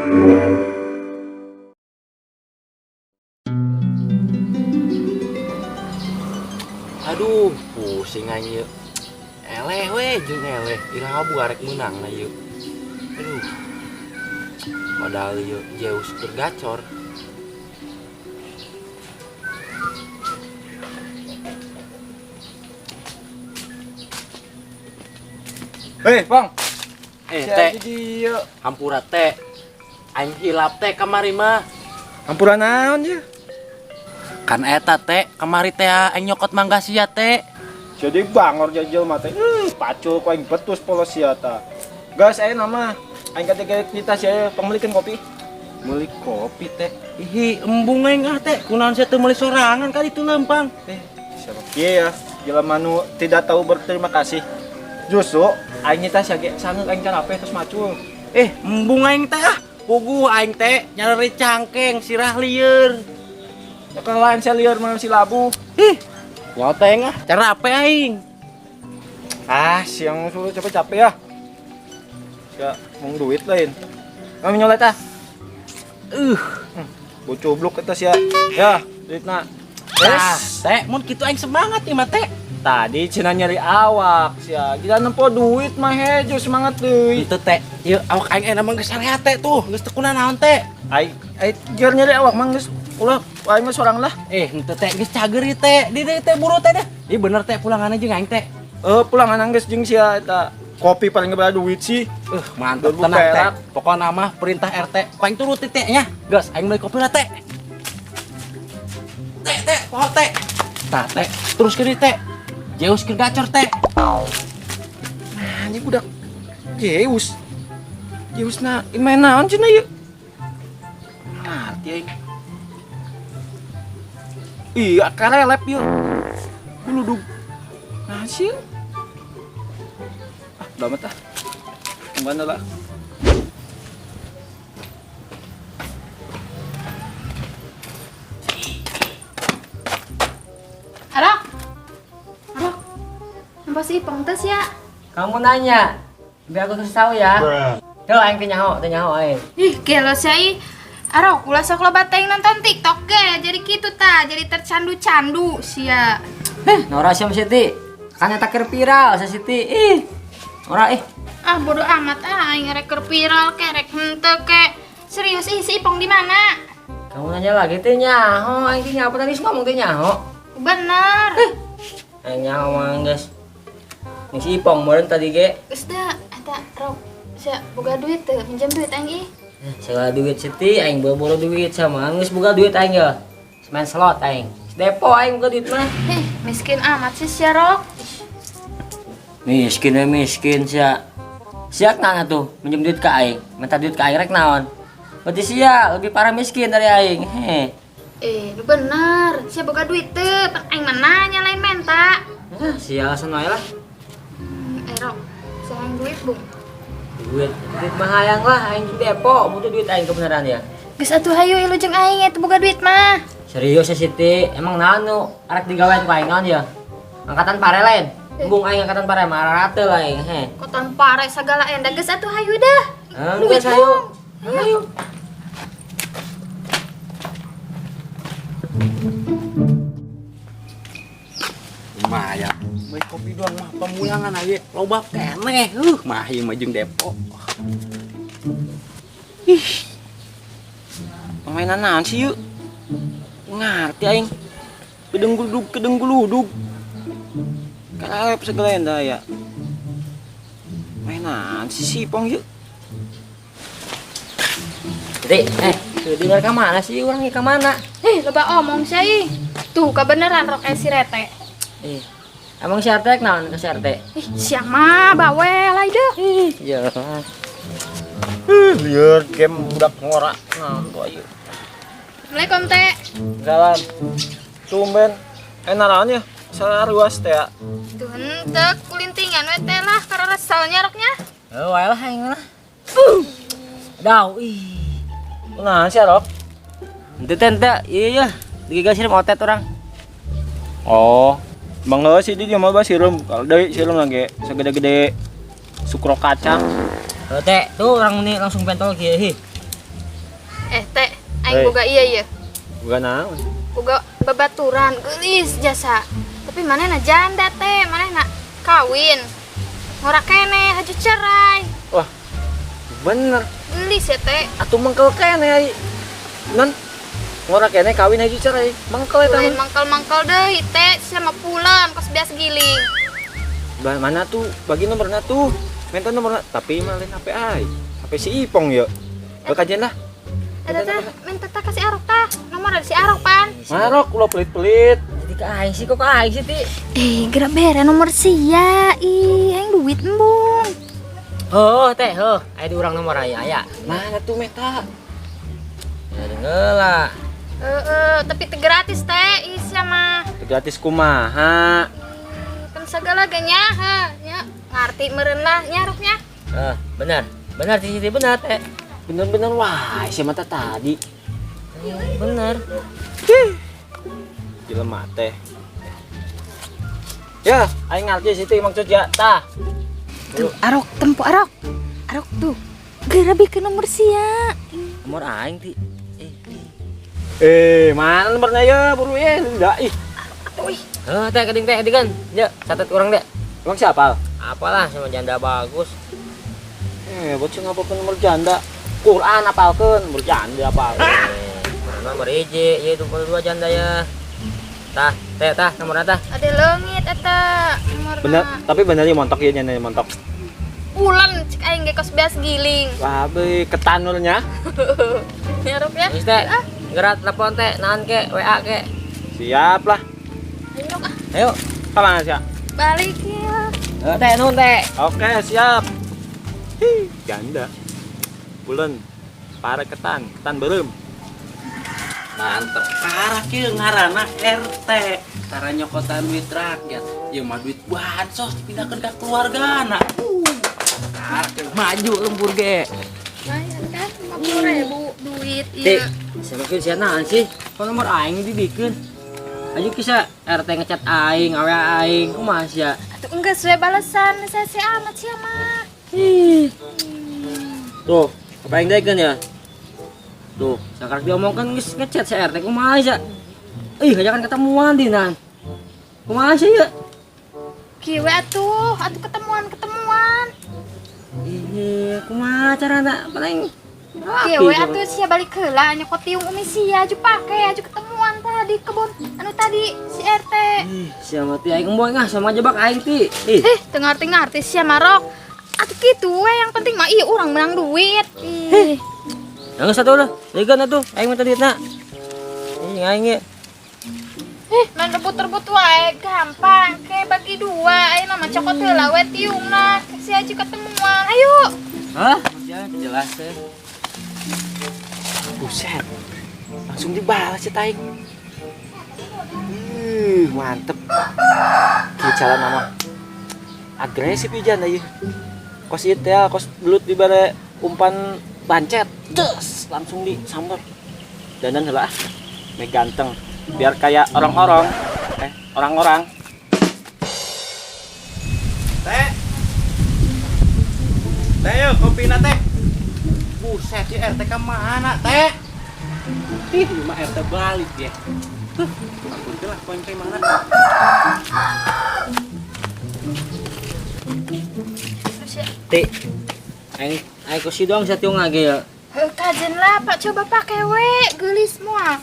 Aduh, pusing aja. Eleh we, jeung eleh. Iraha buarek menang na yeuh. Aduh. Padahal yeuh Zeus keur gacor. Bang. Teh. Hampura teh. Aing hilap teh kamari mah. Hampura naon ya? Kan eta teh, kamari teh aing nyokot mangga sia teh. Jadi bangor jajal mata. Pacul ku aing betus polos sia ta. Gas aya nama. Aing ketika kita sia pemilikan kopi. Meuli kopi teh. Ih, embung aing teh. Kunaon sia teu meuli sorangan kali itu lempang. Siapa kieu ya? Jelema nu tidak tahu berterima kasih. Justru aing nyita sia ge sangeuk aing carape terus macul. Embung aing teh ah. Pugu aing teh nyari cangkeng sirah lieur. Ya kan lain sia lieur mah si labu. Nyoteng ah, cara apa aing? Siang suruh capek-capek ya. Ya, mau duit lain. Kami nyolet ah. Bocoblok eta sia. Ya, duitna. Teh, mun kitu aing semangat ieu mah teh. Tadi cenah nyari awak sia. Kita nempo duit mah hejo semangat deui. Itu teh, ieu awak aing emang geus area teh tuh, geus teu kuna naon teh. Ai jar nyari awak mah geus ulah aing mah sorang lah. Henteu teh geus cager ieu teh. Di deui teh buru teh deh. Ieu bener teh pulangan jeung aing teh. Pulangan geus jeung sia eta. Kopi paling gebala duit sih. Mantap tenang teh. Pokona mah perintah RT, aing turut teh nya. Geus aing meuli kopi lah teh. Teh, poho teh. Tah teh, terus ke dieu teh. Zeus keur gacor teh. Ini budak Zeus. Zeusna main naon cenah ieu? Ngarti aing. Iya, karelep yuk. Buludug. Nah, sih. Udah amat ah. Kemana lah? Arok. Nampak sih pengtes ya? Kamu nanya, biar aku kasih tahu ya. Tuh, aing teh nyaho aing. Gelo sih. Arok, ulah sok loba teh nonton TikTok ge, jadi kitu ta, jadi tercandu-candu sia. Nora sia Siti. Kan eta keur viral sa Siti. Ora Bodo amat aing rek keur viral kerek henteu ke. Serius si Ipong di mana? Kamu nanya lagi teh nyaho, aing teh apa tadi ngomong teh nyaho. Bener. Aing nyaho mah geus. Ning si Ipong meureun tadi ge. Geus da, eta Rok. Sia boga duit teu, minjem duit aing ih. Segala duit Siti, aing boro duit sama geus boga duit aing ya. Main slot aing. Depo aing boga duit mah. Miskin amat sih sia Rok. Miskin sia. Sia nana tuh minjem duit ke aing. Minta duit ke aing rek naon? Berarti sia lebih parah miskin dari aing. Lu bener. Sia boga duit teu, pan aing mah nanya lain menta. Sia alasan wae lah. Rok, sia aing duit, Bung. Duit mah hayang lah aing di depo butuh duit aing kebenaran ya. Geus atuh hayu ilujeng aing eta boga duit mah. Serius ya Siti, emang naon nu arek digawean ku aing naon ya? Angkatan pare lain. Bung aing angkatan pare mah rata lah aing Kotan pare sagala enda geus atuh hayu dah. Geus hayu. Hayu. Lumayan. Baik kopi doang mah pemulangan aja. Loba keneh. Mah ieu mah jeung depo. Permainan naon sih yuk? Ngarti aing. Kedeng guludug. Karep segala enda ya. Mainan si Ipong yuk. Siti, tuh dengar ka mana sih urang ka mana? Loba omong sih. Tuh kebeneran Rok si Rete. Emang si Artek naon ka si Artek? Siang mah bawel aja. Ya. Lieur game budak ngora. Naon tuh ayo. Assalamualaikum teh. Salam. Tumben. Naon ya? Saruas teh. Tuh henteu kulintingan we teh lah karena resalnya Roknya. Wae lah aing mah. Dau Nah, si Rok. Henteu teh ieu ya. Digigasireun otet urang. Oh. Mangga sih dia mah basireum. Kalau deui sireum lagi sagede-gede sukro kacang. Teh, tuh orang ini langsung pentol kieu Aing Hei. boga iya. Bukan naon. Boga babaturan geulis jasa. Tapi manehna janda teh, manehna kawin. Ngora kene haju cerai. Wah, bener. Geulis ya teh. Atuh mengkel kene ai. Non. Ngora kene kawin hiji cerai. Mengkel eta Lain mah. mangkal-mangkal deui teh sama pulen kos biasa giling. Mana tuh? Bagi nomorna tuh. Minta nomorna. Tapi mah lain HP ai. HP si Ipong ya. Bakajen lah. Eta teh minta teh kasih Arok tah. Nomor ada si Arok pan. Marok ulah pelit-pelit. Jadi ke aing sih kok ke aing sih ti. Gerak bere nomor sia. Aing duit embung. Oh teh, aya di urang nomor aya. Mana tuh Meta? Ya dengeula. Tapi teh gratis teh isi mah. Gratis kumaha. Kan segala ganya nya ngarti meureun lah nyaruknya. Benar. Benar sih benar teh. Bener-bener wah, si Mata tadi. Bener. Jelema teh. Ya, aing ngarti situ maksudnya tah. Tuh Arok tempo Arok. Arok tuh. Gerabi ke nomor sia. Nomor aing ti. Mana nomornya ya, buru ya, enggak ih. Teh keding teh kan. Ya, catat orang deh. Emang siapa? Apalah sama janda bagus. Buat sih ngapa nomor janda? Quran apalkeun, nomor janda apa? Nomor hiji, ya 22 janda ya. Tah, teh tah nomor tah. Ada leungit eta nomor. Bener, tapi benernya montok ya nyana montok. Ulan cek aing ge kos biasa giling. Wah, be ketanulnya. Nyaruk ya. Geus teh. Gerak telepon teh, nahan ke, WA ke. Siap lah. Nyaruk ah. Ayo. Kapan sih? Balik ya. Teh nun teh. Oke, siap. Janda. Bulan. Para ketan berem. Mantep parah kieu ngaranna RT. Tara nyokotan duit rakyat. Ya mah duit bansos pindahkeun ka keluargana. Maju lembur ge. Lumayan kan 50.000 duit Teh, ieu. semakin sia naon sih? Kok nomor aing dibikeun? Aju kisah RT ngecat aing, awe aing, kumaha sia? Atuh enggak sesuai balasan saya amat sih mah. Tuh, apa yang daekeun ya? Tuh, sakar diomongkan geus ngecat si RT kumaha sia? Hajakan ketemuan dinan. Kumaha sih ya? Kieu atuh ketemuan. Kumaha carana paling Kieu atuh sia balik heula nyokot tiung umi sia aju pake aju ketemuan tadi kebun anu tadi si RT. sia mati aing moy ngah sama jebak aing ti. Teu ngarti sia marok. Atuh kitu we yang penting mah ieu urang menang duit. Yang satu lah, degan atuh aing minta duitna. Aing ge. Main rebut-rebut wae gampang ke bagi dua ayeuna mah cokot heula we tiungna si aju ketemuan. Ayo. Hah? Jelas ya. Buset. Langsung dibalas ya taing. Mantep. Kieu cara nama. Agresif ya janda ieu. Kos ieu teh kos belut di bare umpan bancet. Des, langsung disamber. Dandan heula ah. Me ganteng. Biar kayak orang-orang. Orang-orang. Teh. Teh yuk kopi na teh. Buset ya RT ka mana teh? Ih, mah RT balik ya. Ampun teh lah poin kayak mana. Ti. Aing ku si doang satiung lagi ya. Kajen lah Pak coba pakai we geulis moal.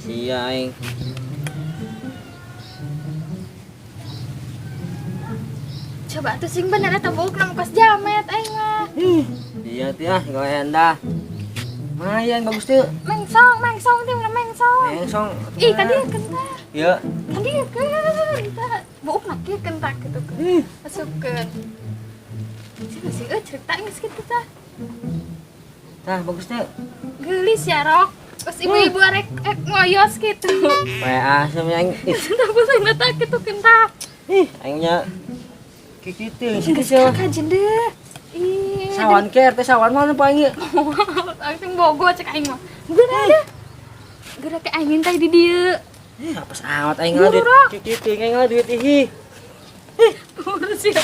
Sia aing. Coba tuh sing bener eta buuk nang pas jamet aing mah. Iya ti ah, go endah. Lumayan bagus tuh. Mengsong teh ulah mengsong. Langsung. Ih kan dia kentar. Ya. Kan dia kentar. Buuk nak kieu kentar gitu kan. Masukkeun. Si cerita geus kitu tah. Tah bagus tuh. Geulis ya rok. Pas ibu-ibu arek ngoyos gitu. WA sama aing. Kenapa saya nata gitu kentar. Aingnya kikitu sih Geus geus. kajen deh. Ih. Sawan ke RT sawan mana pa ieu? Langsung bogo cek aing mah. Geura deh. Geura ke aing teh di dieu. Apes amat aing ngaduit. Kikitu aing ngaduit ih. Urus ya.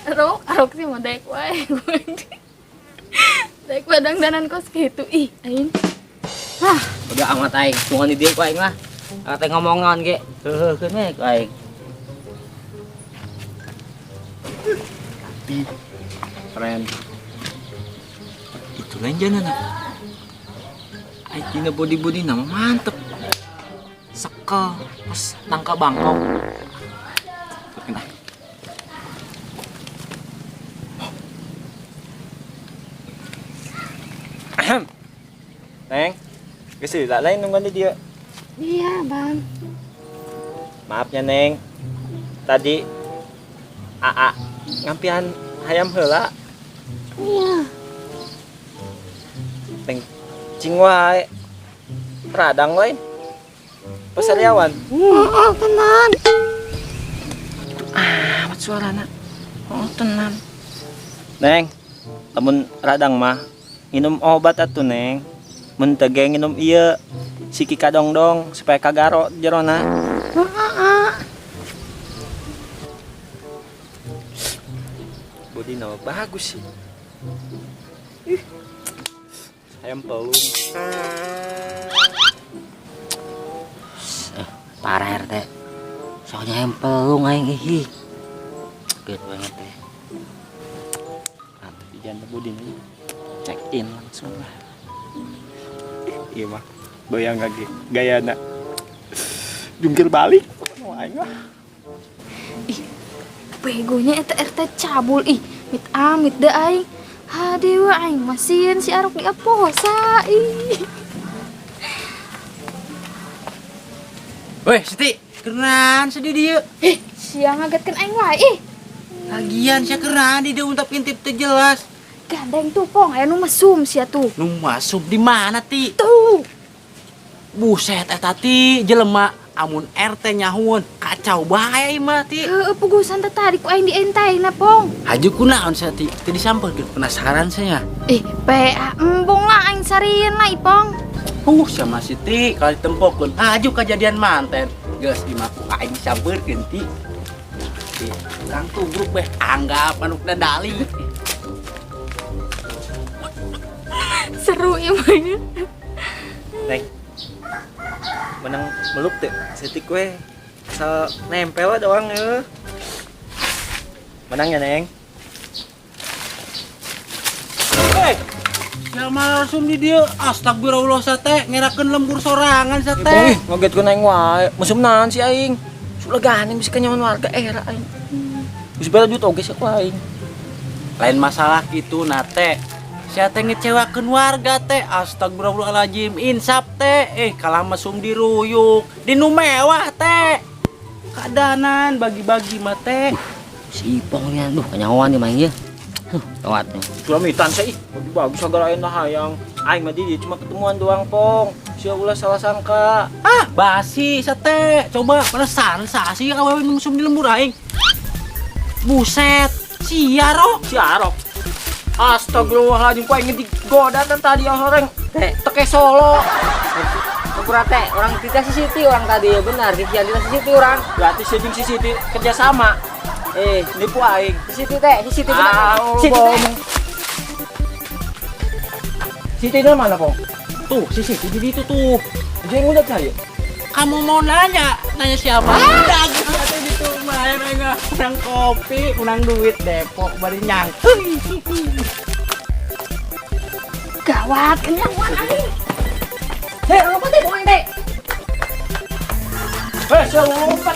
Rok sih mau daek wae. Daek badang danan kos gitu. Ih, aing. Udah amat aing, tungan di dia ku aing lah. Kata ngomongan ge, heuheukeun we ku aing. Keren. Itu lain jalan Aitina body nama mantep. Sekel, pas tangka bangkok. Kena. Neng, kasi lain nungguan di dia. Iya, Bang. Maafnya Neng, tadi AA ngampian hayam heula. Iya. Neng cing wae. Radang lain. Pasariawan. Oh, tenan. Amat suarana. Oh, tenan. Neng, lamun radang mah minum obat atuh Neng. Mun teu ge nginum ieu siki kadong-dong supaya kagaro jerona. Budina bagus sih. Ayam pelung. Parah RT. Soalnya yang pelung aing ih. Geut banget teh. Mantap jangan budina. Check in langsung lah. Iya mah. Bayang lagi gayana. Jungkir balik. Mau aing mah. Begonya eta RT cabul ih. Mit amit da aing. Hadewa aing masieun si Arok di aposa ih. Weh, Siti, keran sedih dia. Siang ngagetkeun aing wae ih. Lagian sia keran di dia untap intip teu jelas. Gandeng tuh pong aya nu mesum sia tuh. Nu masuk di mana, Ti? Tuh. Buset eta Ti, jelema amun RT nyahun, kacau bae mah Ti. Heeh, pugusan teh tadi ku aing dientayna pong. Haju kunaon sia Ti? Teu disampeurkeun penasaran saya. PA embung lah aing sarieun lah ipong. Sama si Ti, kalau ditempokeun haju kejadian manten. Geus imaku aing disampeurkeun Ti. Ti, urang tugruk beh anggap manuk dadali. Seru ya mainnya. Neng. Menang meluk teh setik we. Asal nempel doang ya. Menang ya Neng. Hei, ya langsung di dia. Astagfirullah sate, ngerakeun lembur sorangan Ih, sate. ngoget ku Neng wae. Musim naon si aing. Suleganing bisa kenyaman warga era aing. Geus berajut oge sia ku aing. Lain masalah gitu nate. Saya teh ngecewakeun warga teh. Astagfirullahaladzim, insap teh. Kalah mesum diruyuk, di nu mewah teh. Kadanan bagi-bagi mah teh. Si Ipong nya duh kanyawan nih main ieu. Lewatnya. Sulamitan sih. Lebih bagus agar aing hayang. Aing mah di dieu cuma ketemuan doang pong. Sia ulah salah sangka. Ah, basi sate. Coba penasaran sih awewe nu mesum di lembur aing. Buset, siaro. Si Arok. Astagfirullahaladzim, ku aing digoda dan tadi yang orang teke Solo. Kumpul teh, orang tidak si Siti orang tadi ya benar, kikian tidak si Siti orang. Berarti si jeung si Siti kerjasama. Nipu aing. Si Siti teh, si Siti benar. Ah, Si Siti teh. Siti itu mana, Pong? Tuh, si Siti di itu tuh. Dia ngudak saya. Kamu mau nanya? Nanya siapa? Udah, gitu aja gitu. Main enggak. Unang kopi, unang duit Depok, bari nyang. Gawat kenyawan aing. Hei, apa teh, kumain teh? Sia lompat.